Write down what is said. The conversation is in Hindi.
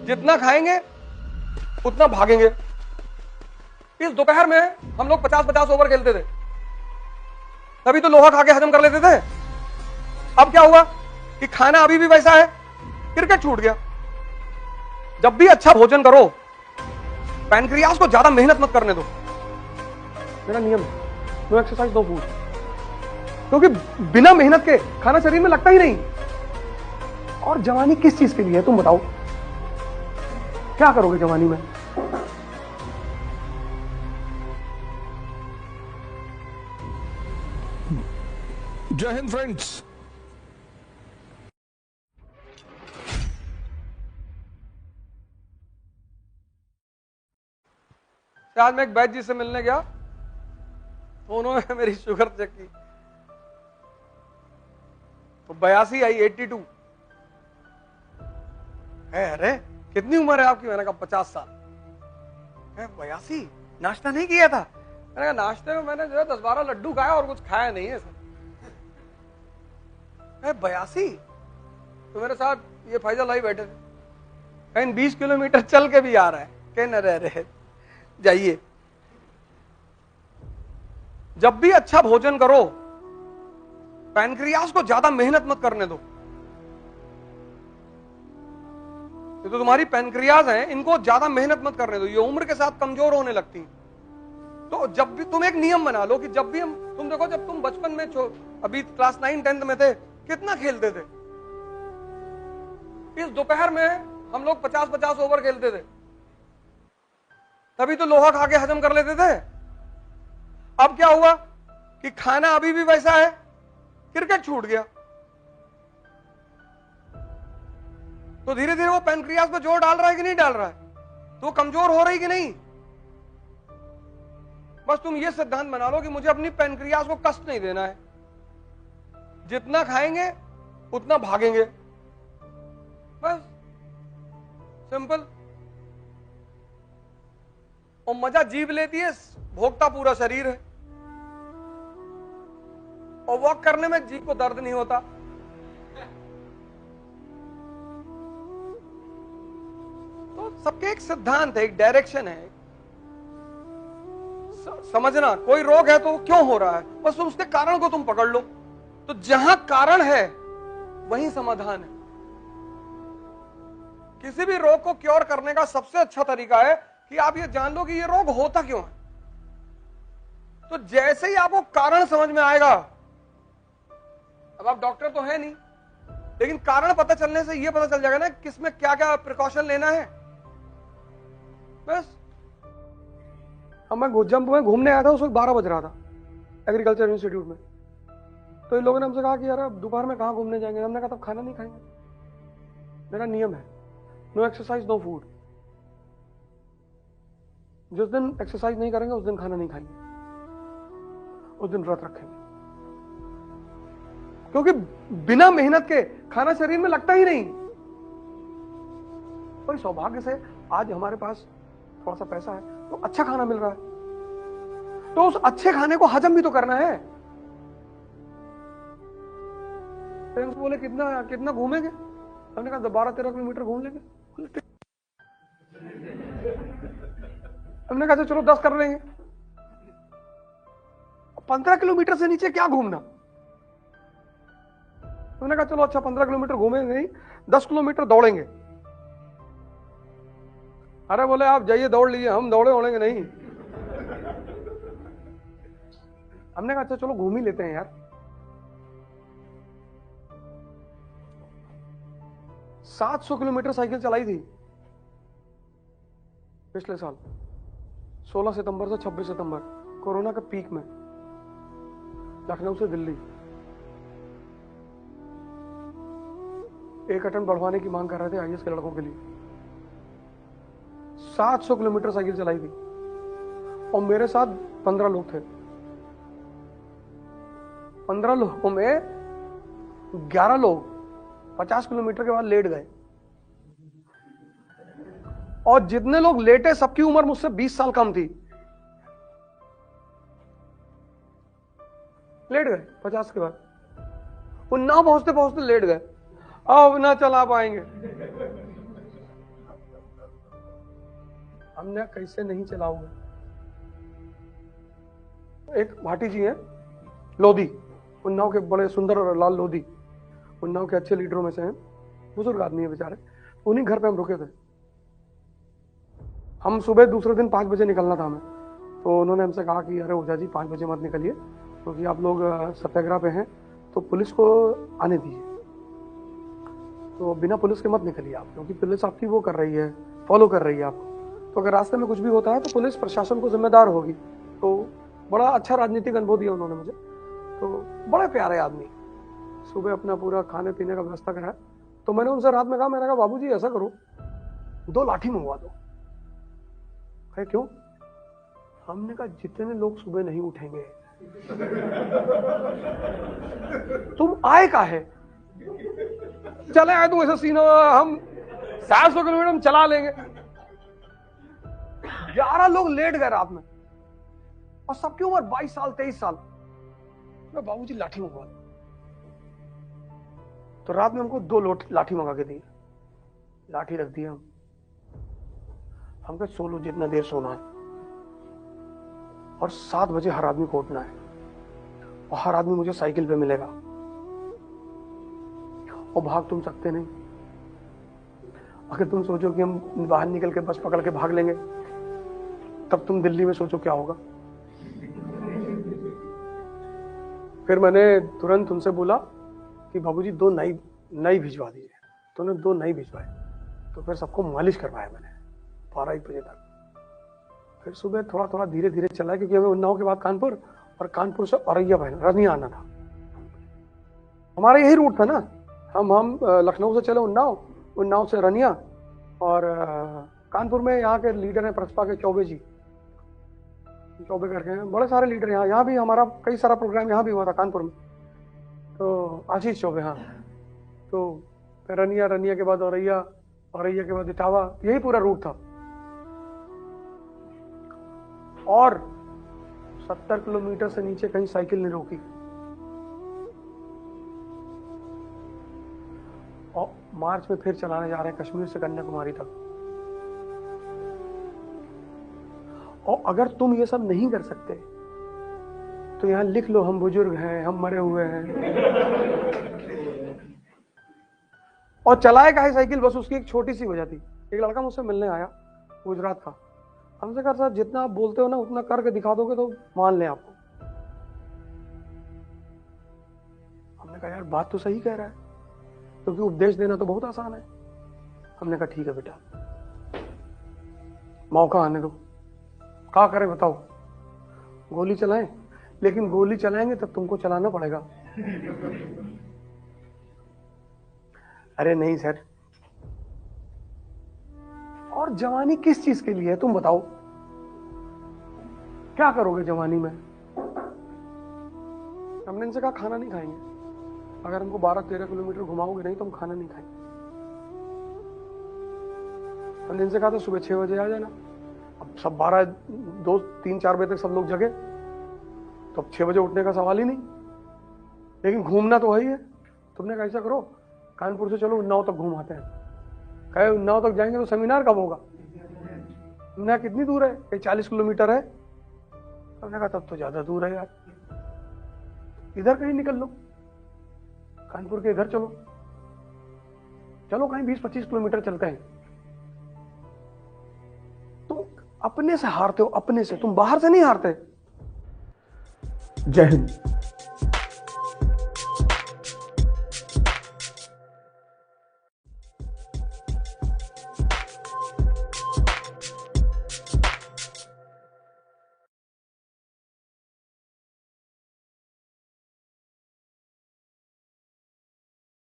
जितना खाएंगे उतना भागेंगे। इस दोपहर में हम लोग 50-50 ओवर खेलते थे, तभी तो लोहा खा के हजम कर लेते थे। अब क्या हुआ कि खाना अभी भी वैसा है, क्रिकेट छूट गया। जब भी अच्छा भोजन करो, पैनक्रियास को ज्यादा मेहनत मत करने दो। मेरा नियम है, नो एक्सरसाइज नो फूड, क्योंकि बिना मेहनत के खाना शरीर में लगता ही नहीं। और जवानी किस चीज के लिए है तुम बताओ? क्या करोगे जवानी में? जय हिंद फ्रेंड्स। आज मैं एक वैद्य जी से मिलने गया, तो उन्होंने मेरी शुगर चेक की तो 82 आई, 82 है। अरे कितनी उम्र है आपकी? मैंने कहा 50 साल। 82? नाश्ता नहीं किया था? मैंने कहा नाश्ते में मैंने जो है 10-12 लड्डू खाया और कुछ खाया नहीं है सर। 82? तो मेरे साथ ये फैजल भाई बैठे थे, कहीं 20 किलोमीटर चल के भी आ रहा है, कहने रहे जाइए। जब भी अच्छा भोजन करो, पैनक्रियास को ज्यादा मेहनत मत करने दो। ये तो तुम्हारी पैनक्रियाज हैं, इनको ज्यादा मेहनत मत करने दो, ये उम्र के साथ कमजोर होने लगती हैं। तो जब भी तुम एक नियम बना लो कि जब भी तुम देखो, जब तुम बचपन में अभी क्लास 9-10 में थे, कितना खेलते थे। इस दोपहर में हम लोग 50-50 ओवर खेलते थे, तभी तो लोहा खा के हजम कर लेते थे। अब क्या हुआ कि खाना अभी भी वैसा है, क्रिकेट छूट गया। तो धीरे धीरे वो पैनक्रियास पे जोर डाल रहा है कि नहीं डाल रहा है? तो वो कमजोर हो रही कि नहीं? बस तुम ये सिद्धांत बना लो कि मुझे अपनी पैनक्रियास को कष्ट नहीं देना है। जितना खाएंगे उतना भागेंगे, बस सिंपल। और मजा जीभ लेती है, भोगता पूरा शरीर है। और वॉक करने में जीभ को दर्द नहीं होता। तो सबके एक सिद्धांत है, एक डायरेक्शन है। समझना, कोई रोग है तो वो क्यों हो रहा है, बस उसके कारण को तुम पकड़ लो। तो जहां कारण है वहीं समाधान है। किसी भी रोग को क्योर करने का सबसे अच्छा तरीका है कि आप ये जान लो कि ये रोग होता क्यों है। तो जैसे ही आपको कारण समझ में आएगा, अब आप डॉक्टर तो है नहीं, लेकिन कारण पता चलने से ये पता चल जाएगा ना किसमें क्या क्या प्रिकॉशन लेना है। बस अब मैं जम्मू में घूमने आया था, उस वक्त 12 बज रहा था एग्रीकल्चर इंस्टीट्यूट में। तो इन लोगों ने हमसे कहा कि यार अब दोपहर में कहां घूमने जाएंगे? हमने कहा तब खाना नहीं खाएंगे। मेरा नियम है, नो एक्सरसाइज नो फूड। जिस दिन एक्सरसाइज नहीं करेंगे उस दिन खाना नहीं खाएंगे, उस दिन व्रत रखेंगे। क्योंकि बिना मेहनत के खाना शरीर में लगता ही नहीं। कोई सौभाग्य से आज हमारे पास थोड़ा सा पैसा है तो अच्छा खाना मिल रहा है, तो उस अच्छे खाने को हजम भी तो करना है। फ्रेंड्स बोले कितना कितना घूमेंगे? हमने कहा 12-13 किलोमीटर घूम लेंगे। हमने कहा चलो 10 कर लेंगे। 15 किलोमीटर से नीचे क्या घूमना? हमने कहा चलो अच्छा 15 किलोमीटर घूमेंगे नहीं, 10 किलोमीटर दौड़ेंगे। अरे बोले आप जाइए दौड़ लीजिए, हम दौड़े ओढ़ेंगे नहीं। हमने कहा अच्छा चलो घूम ही लेते हैं यार। 700 किलोमीटर साइकिल चलाई थी पिछले साल, 16 सितंबर से 26 सितंबर, कोरोना के पीक में, लखनऊ से दिल्ली। एक अटेम्प्ट बढ़वाने की मांग कर रहे थे आईएएस के लड़कों के लिए। 700 किलोमीटर साइकिल चलाई थी और मेरे साथ 15 लोग थे। 15 लोगों में 11 लोग 50 किलोमीटर के बाद लेट गए, और जितने लोग लेटे सबकी उम्र मुझसे 20 साल कम थी। लेट गए 50 के बाद, वो ना पहुंचते पहुंचते लेट गए। अब ना चला पाएंगे। हमने कैसे नहीं चलाओगे। एक भाटी जी हैं लोधी, उन्नाव के बड़े सुंदर और लाल लोधी, उन्नाव के अच्छे लीडरों में से हैं, बुजुर्ग आदमी है बेचारे। उन्हीं घर पे हम रुके थे। हम सुबह दूसरे दिन 5 बजे निकलना था हमें, तो उन्होंने हमसे कहा कि अरे ओझा जी 5 बजे मत निकलिए, क्योंकि आप लोग सत्याग्रह पे हैं तो पुलिस को आने दीजिए, तो बिना पुलिस के मत निकलिए आप, क्योंकि पुलिस आपकी वो कर रही है, फॉलो कर रही है आपको, तो अगर रास्ते में कुछ भी होता है तो पुलिस प्रशासन को जिम्मेदार होगी। तो बड़ा अच्छा राजनीतिक अनुभव दिया उन्होंने मुझे, तो बड़े प्यारे आदमी। सुबह अपना पूरा खाने पीने का व्यवस्था कराया। तो मैंने उनसे रात में कहा, मैंने कहा बाबूजी ऐसा करो 2 लाठी मंगवा दो। कहे क्यों? हमने कहा जितने लोग सुबह नहीं उठेंगे। तुम आए का है? चले आए तुम ऐसा सीन, हम 700 किलोमीटर हम चला लेंगे। 11 लोग लेट गए रात में, और सबकी उम्र 22 साल 23 साल। मैं बाबूजी लाठी मंगवा दो। तो रात में हमको 2 लाठी मंगा के दी, लाठी रख दी। हम कहे सो लो जितना देर सोना है, और 7 बजे हर आदमी को उठना है, और हर आदमी मुझे साइकिल पे मिलेगा, और भाग तुम सकते नहीं। अगर तुम सोचो कि हम बाहर निकल के बस पकड़ के भाग लेंगे, तब तुम दिल्ली में सोचो क्या होगा। फिर मैंने तुरंत उनसे बोला कि बाबूजी 2 नई भिजवा दीजिए। तो उन्होंने 2 नई भिजवाए। तो फिर सबको मालिश करवाया मैंने 12-1 बजे तक। फिर सुबह थोड़ा थोड़ा धीरे धीरे चला, क्योंकि हमें उन्नाव के बाद कानपुर, और कानपुर से औरैया रनिया आना था। हमारा यही रूट था ना, हम लखनऊ से चले उन्नाव से रनिया, और कानपुर में यहाँ के लीडर हैं प्रसपा के चौबे जी, चौबे करके हैं, बड़े सारे लीडर यहाँ भी हमारा कई सारा प्रोग्राम यहाँ भी हुआ था कानपुर में। तो आशीष चौबे, हाँ। तो फिर रनिया के बाद औरैया के बाद इटावा, यही पूरा रूट था। और 70 किलोमीटर से नीचे कहीं साइकिल नहीं रोकी। और मार्च में फिर चलाने जा रहे हैं कश्मीर से कन्याकुमारी तक। और अगर तुम ये सब नहीं कर सकते तो यहां लिख लो, हम बुजुर्ग हैं, हम मरे हुए हैं। और चलाए का है साइकिल, बस उसकी एक छोटी सी वजह थी। एक लड़का मुझसे मिलने आया, गुजरात का। हमसे कहा सर जितना आप बोलते हो ना उतना करके दिखा दोगे तो मान लें आपको। हमने कहा यार बात तो सही कह रहा है, क्योंकि उपदेश देना तो बहुत आसान है। हमने कहा ठीक है बेटा, मौका आने दो, क्या करें बताओ। गोली चलाएं, लेकिन गोली चलाएंगे तब तुमको चलाना पड़ेगा। अरे नहीं सर। और जवानी किस चीज के लिए है तुम बताओ? क्या करोगे जवानी में? हमने इनसे कहा खाना नहीं खाएंगे, अगर हमको 12-13 किलोमीटर घुमाओगे नहीं तो हम खाना नहीं खाएंगे। हमने इनसे कहा था सुबह 6 बजे आ जाना। अब सब 12, 2, 3, 4 बजे तक सब लोग जगे, तो अब 6 बजे उठने का सवाल ही नहीं। लेकिन घूमना तो वही है। तुमने कैसा करो, कानपुर से चलो उन्नाव तक घूम आते हैं। कहे उन्नाव तक जाएंगे तो सेमिनार कब होगा? हमने कितनी दूर है? कहीं 40 किलोमीटर है। हमने कहा तब तो ज्यादा दूर है यार, इधर कहीं निकल लो, कानपुर के इधर चलो कहीं 20-25 किलोमीटर चलते हैं। तुम अपने से हारते हो, अपने से, तुम बाहर से नहीं हारते। जय हिंद।